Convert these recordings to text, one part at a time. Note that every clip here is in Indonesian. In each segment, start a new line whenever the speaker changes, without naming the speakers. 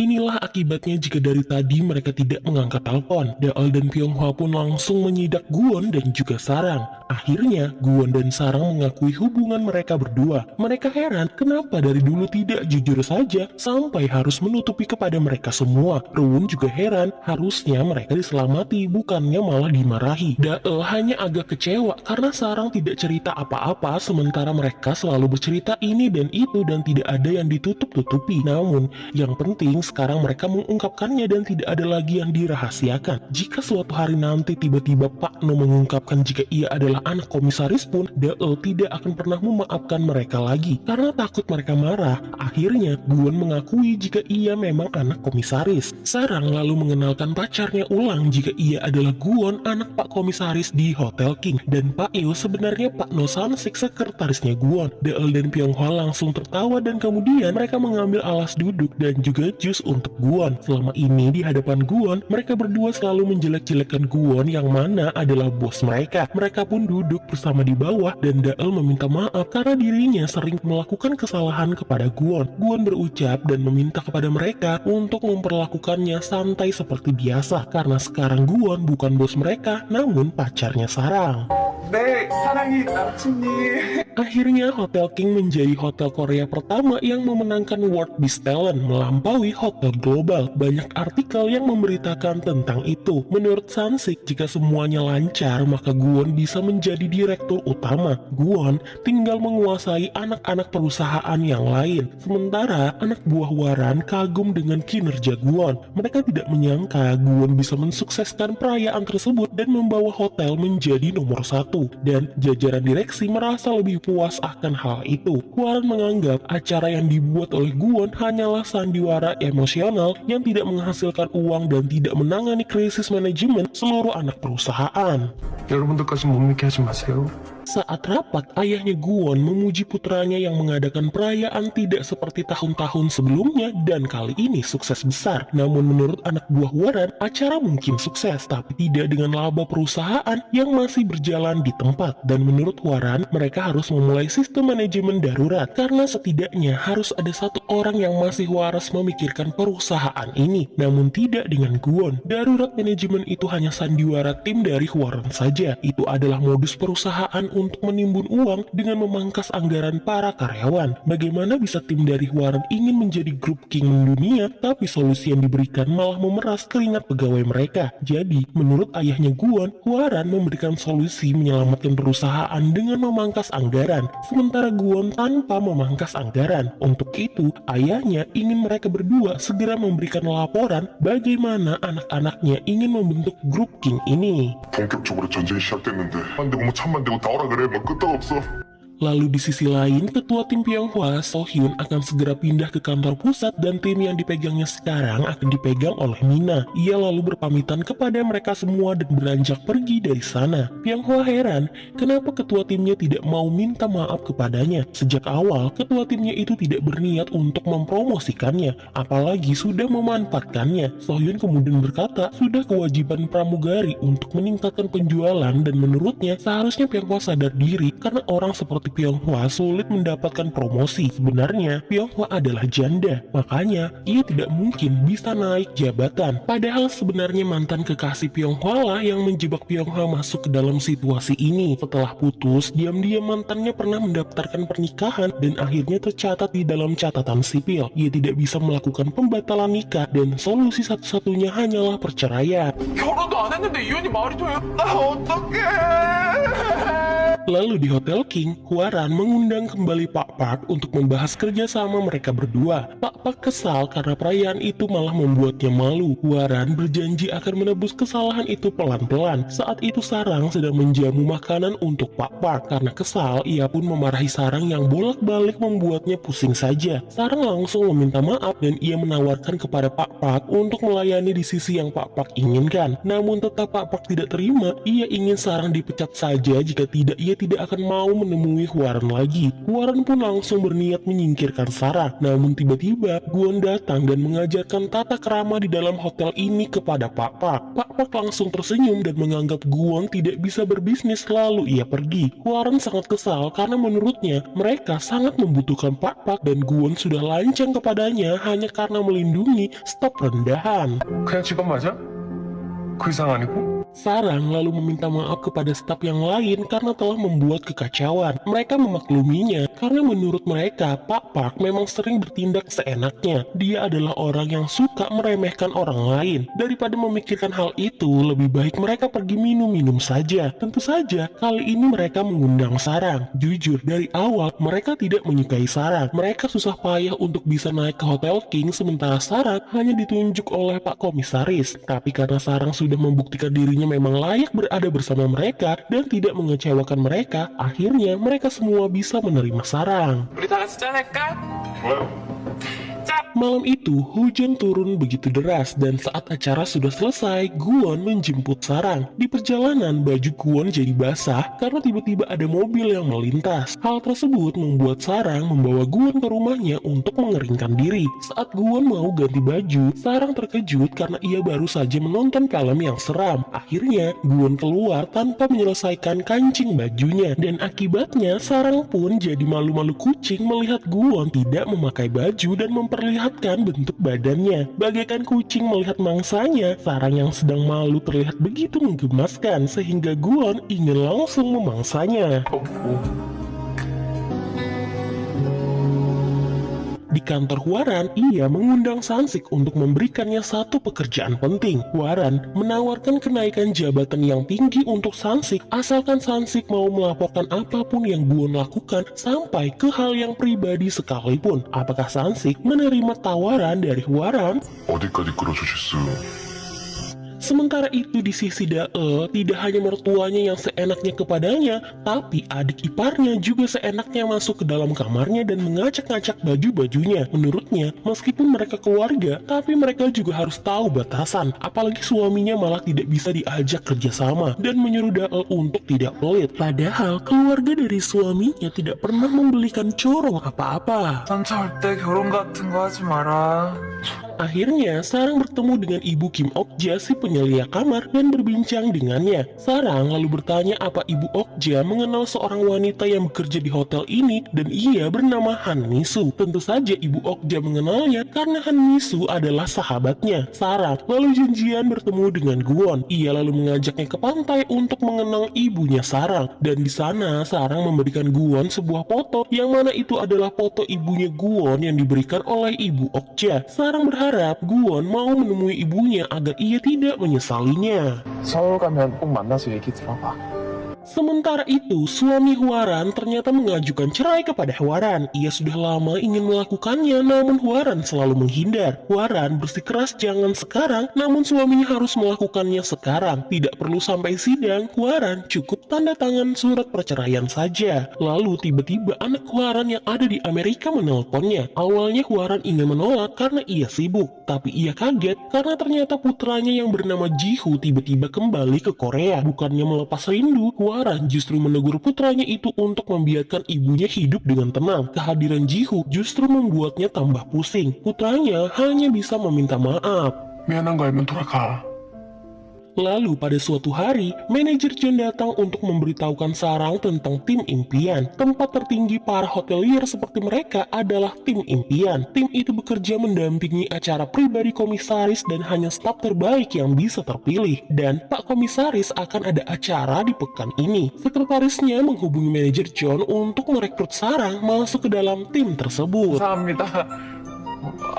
Inilah akibatnya jika dari tadi mereka tidak mengangkat telepon. Daol dan Pyonghwa pun langsung menyidak Guwon dan juga Sarang. Akhirnya, Guwon dan Sarang mengakui hubungan mereka berdua. Mereka heran kenapa dari dulu tidak jujur saja sampai harus menutupi kepada mereka semua. Rowoon juga heran, harusnya mereka diselamati bukannya malah dimarahi. Daol hanya agak kecewa karena Sarang tidak cerita apa-apa sementara mereka selalu bercerita ini dan itu dan tidak ada yang ditutup-tutupi. Namun, yang penting sekarang mereka mengungkapkannya dan tidak ada lagi yang dirahasiakan. Jika suatu hari nanti tiba-tiba Pak No mengungkapkan jika ia adalah anak komisaris pun, Daol tidak akan pernah memaafkan mereka lagi. Karena takut mereka marah, akhirnya Guwon mengakui jika ia memang anak komisaris. Sarang lalu mengenalkan pacarnya ulang jika ia adalah Guwon, anak Pak Komisaris di Hotel King. Dan Pak Eo sebenarnya Pak No Sansik, sekretarisnya Guwon. Daol dan Pyonghwa langsung tertawa dan kemudian mereka mengambil alas duduk dan juga jus untuk Guwon. Selama ini di hadapan Guwon, mereka berdua selalu menjelek-jelekan Guwon yang mana adalah bos mereka. Mereka pun duduk bersama di bawah dan Daol meminta maaf karena dirinya sering melakukan kesalahan kepada Guwon. Guwon berucap dan meminta kepada mereka untuk memperlakukannya santai seperti biasa karena sekarang Guwon bukan bos mereka namun pacarnya Sarang.
네, 사랑이 남친님.
Akhirnya Hotel King menjadi hotel Korea pertama yang memenangkan World Best Talent melampaui hotel global. Banyak artikel yang memberitakan tentang itu. Menurut Sansik, jika semuanya lancar maka Guwon bisa menjadi direktur utama. Guwon tinggal menguasai anak-anak perusahaan yang lain. Sementara anak buah Hwaran kagum dengan kinerja Guwon. Mereka tidak menyangka Guwon bisa mensukseskan perayaan tersebut dan membawa hotel menjadi nomor 1. Dan jajaran direksi merasa lebih puas akan hal itu. Hwaran menganggap acara yang dibuat oleh Guwon hanyalah sandiwara emosional yang tidak menghasilkan uang dan tidak menangani krisis manajemen seluruh anak perusahaan.
여러분들까지 못 믿게 하지 마세요.
Saat rapat, ayahnya Guwon memuji putranya yang mengadakan perayaan tidak seperti tahun-tahun sebelumnya dan kali ini sukses besar. Namun menurut anak buah Hwaran, acara mungkin sukses tapi tidak dengan laba perusahaan yang masih berjalan di tempat. Dan menurut Hwaran, mereka harus memulai sistem manajemen darurat karena setidaknya harus ada satu orang yang masih waras memikirkan perusahaan ini. Namun tidak dengan Guwon. Darurat manajemen itu hanya sandiwara tim dari Hwaran saja. Itu adalah modus perusahaan untuk menimbun uang dengan memangkas anggaran para karyawan. Bagaimana bisa tim dari Hwaran ingin menjadi grup king mendunia, tapi solusi yang diberikan malah memeras keringat pegawai mereka. Jadi, menurut ayahnya Guwon, Hwaran memberikan solusi menyelamatkan perusahaan dengan memangkas anggaran, sementara Guwon tanpa memangkas anggaran. Untuk itu, ayahnya ingin mereka berdua segera memberikan laporan bagaimana anak-anaknya ingin membentuk grup king ini.
본격적으로 전쟁이 시작됐는데 만들고 뭐 천만 되고 다 오라 그래 뭐 끄떡 없어.
Lalu di sisi lain, ketua tim Pyonghwa, So-hyun akan segera pindah ke kantor pusat dan tim yang dipegangnya sekarang akan dipegang oleh Mina. Ia lalu berpamitan kepada mereka semua dan beranjak pergi dari sana. Pyonghwa heran, kenapa ketua timnya tidak mau minta maaf kepadanya. Sejak awal, ketua timnya itu tidak berniat untuk mempromosikannya, apalagi sudah memanfaatkannya. So-hyun kemudian berkata, sudah kewajiban pramugari untuk meningkatkan penjualan dan menurutnya seharusnya Pyonghwa sadar diri karena orang seperti Pyonghwa sulit mendapatkan promosi. Sebenarnya, Pyonghwa adalah janda, makanya ia tidak mungkin bisa naik jabatan. Padahal sebenarnya mantan kekasih Pyonghwa lah yang menjebak Pyonghwa masuk ke dalam situasi ini. Setelah putus, diam-diam mantannya pernah mendaftarkan pernikahan dan akhirnya tercatat di dalam catatan sipil. Ia tidak bisa melakukan pembatalan nikah dan solusi satu-satunya hanyalah perceraian.
결혼도 안 했는데 이혼이 말이 돼요? 나 어떡해?
Lalu di Hotel King, Hwaran mengundang kembali Pak Park untuk membahas kerjasama mereka berdua. Pak Park kesal karena perayaan itu malah membuatnya malu. Hwaran berjanji akan menebus kesalahan itu pelan-pelan. Saat itu Sarang sedang menjamu makanan untuk Pak Park. Karena kesal, ia pun memarahi Sarang yang bolak-balik membuatnya pusing saja. Sarang langsung meminta maaf dan ia menawarkan kepada Pak Park untuk melayani di sisi yang Pak Park inginkan. Namun tetap Pak Park tidak terima. Ia ingin Sarang dipecat saja jika tidak ia tidak akan mau menemui Hwaran lagi. Hwaran pun langsung berniat menyingkirkan Sarang. Namun tiba-tiba Gwon datang dan mengajarkan tata krama di dalam hotel ini kepada Pak Pak. Pak Pak langsung tersenyum dan menganggap Gwon tidak bisa berbisnis, lalu ia pergi. Hwaran sangat kesal karena menurutnya mereka sangat membutuhkan Pak Pak dan Gwon sudah lancang kepadanya hanya karena melindungi staf rendahan.
그냥 직업 맞아? 그 이상 아니고?
Sarang lalu meminta maaf kepada staf yang lain karena telah membuat kekacauan. Mereka memakluminya karena menurut mereka Pak Park memang sering bertindak seenaknya. Dia adalah orang yang suka meremehkan orang lain. Daripada memikirkan hal itu, lebih baik mereka pergi minum-minum saja. Tentu saja kali ini mereka mengundang Sarang. Jujur dari awal mereka tidak menyukai Sarang. Mereka susah payah untuk bisa naik ke Hotel King sementara Sarang hanya ditunjuk oleh Pak Komisaris. Tapi karena Sarang sudah membuktikan dirinya memang layak berada bersama mereka dan tidak mengecewakan mereka, akhirnya mereka semua bisa menerima Sarang.
우리 다 같이 짠할까?
좋아요.
Malam itu, hujan turun begitu deras dan saat acara sudah selesai, Gwon menjemput Sarang. Di perjalanan, baju Gwon jadi basah karena tiba-tiba ada mobil yang melintas. Hal tersebut membuat Sarang membawa Gwon ke rumahnya untuk mengeringkan diri. Saat Gwon mau ganti baju, Sarang terkejut karena ia baru saja menonton film yang seram. Akhirnya, Gwon keluar tanpa menyelesaikan kancing bajunya dan akibatnya Sarang pun jadi malu-malu kucing melihat Gwon tidak memakai baju dan memperlihatkan bentuk badannya. Bagaikan kucing melihat mangsanya, Sarang yang sedang malu terlihat begitu menggemaskan sehingga Gwon ingin langsung memangsanya. Di kantor Hwaran, ia mengundang Sansik untuk memberikannya satu pekerjaan penting. Hwaran menawarkan kenaikan jabatan yang tinggi untuk Sansik asalkan Sansik mau melaporkan apapun yang Gwon lakukan sampai ke hal yang pribadi sekalipun. Apakah Sansik menerima tawaran dari Hwaran?
어디까지 끌어주실 수?
Sementara itu di sisi Dae, tidak hanya mertuanya yang seenaknya kepadanya, tapi adik iparnya juga seenaknya masuk ke dalam kamarnya dan mengacak-ngacak baju-bajunya. Menurutnya, meskipun mereka keluarga, tapi mereka juga harus tahu batasan. Apalagi suaminya malah tidak bisa diajak kerjasama dan menyuruh Dae untuk tidak pelit. Padahal keluarga dari suaminya tidak pernah membelikan corong apa-apa.
산처할 때 결혼 같은 거 하지 마라.
Akhirnya, Sarang bertemu dengan ibu Kim Okja si penyelia kamar dan berbincang dengannya. Sarang lalu bertanya apa ibu Okja mengenal seorang wanita yang bekerja di hotel ini dan ia bernama Han Misu. Tentu saja ibu Okja mengenalnya karena Han Misu adalah sahabatnya. Sarang lalu janjian bertemu dengan Gwon. Ia lalu mengajaknya ke pantai untuk mengenang ibunya Sarang. Dan di sana Sarang memberikan Gwon sebuah foto yang mana itu adalah foto ibunya Gwon yang diberikan oleh ibu Okja. Sarang berharap Gwon mau menemui ibunya agar ia tidak menyesalinya.
서울 가면 꼭 만나서 얘기 들어봐.
Sementara itu, suami Hwaran ternyata mengajukan cerai kepada Hwaran. Ia sudah lama ingin melakukannya, namun Hwaran selalu menghindar. Hwaran bersikeras jangan sekarang, namun suaminya harus melakukannya sekarang. Tidak perlu sampai sidang, Hwaran cukup tanda tangan surat perceraian saja. Lalu tiba-tiba anak Hwaran yang ada di Amerika menelponnya. Awalnya Hwaran ingin menolak karena ia sibuk, tapi ia kaget karena ternyata putranya yang bernama Jihu tiba-tiba kembali ke Korea. Bukannya melepas rindu, Hwaran justru menegur putranya itu untuk membiarkan ibunya hidup dengan tenang. Kehadiran Jihu justru membuatnya tambah pusing. Putranya hanya bisa meminta maaf.
미안한 거 알면 돌아가.
Lalu pada suatu hari, manajer John datang untuk memberitahukan Sarang tentang tim impian. Tempat tertinggi para hotelier seperti mereka adalah tim impian. Tim itu bekerja mendampingi acara pribadi komisaris dan hanya staf terbaik yang bisa terpilih. Dan Pak Komisaris akan ada acara di pekan ini. Sekretarisnya menghubungi manajer John untuk merekrut Sarang masuk ke dalam tim tersebut.
감사합니다.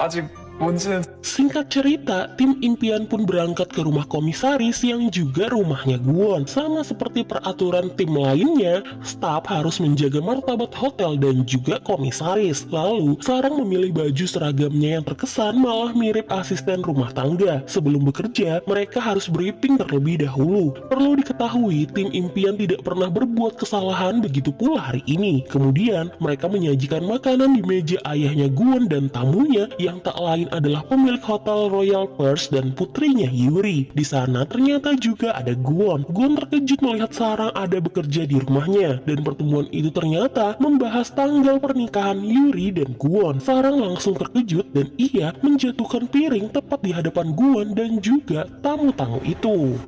아직 뭔지는
Singkat cerita, tim impian pun berangkat ke rumah komisaris yang juga rumahnya Gwon. Sama seperti peraturan tim lainnya, staf harus menjaga martabat hotel dan juga komisaris. Lalu, Sarang memilih baju seragamnya yang terkesan malah mirip asisten rumah tangga. Sebelum bekerja, mereka harus briefing terlebih dahulu. Perlu diketahui, tim impian tidak pernah berbuat kesalahan, begitu pula hari ini. Kemudian, mereka menyajikan makanan di meja ayahnya Gwon dan tamunya yang tak lain adalah pemilik hotel Royal Perch dan putrinya Yuri. Di sana ternyata juga ada Gwon. Gwon terkejut melihat Sarang ada bekerja di rumahnya, dan pertemuan itu ternyata membahas tanggal pernikahan Yuri dan Gwon. Sarang langsung terkejut dan ia menjatuhkan piring tepat di hadapan Gwon dan juga tamu-tamu itu.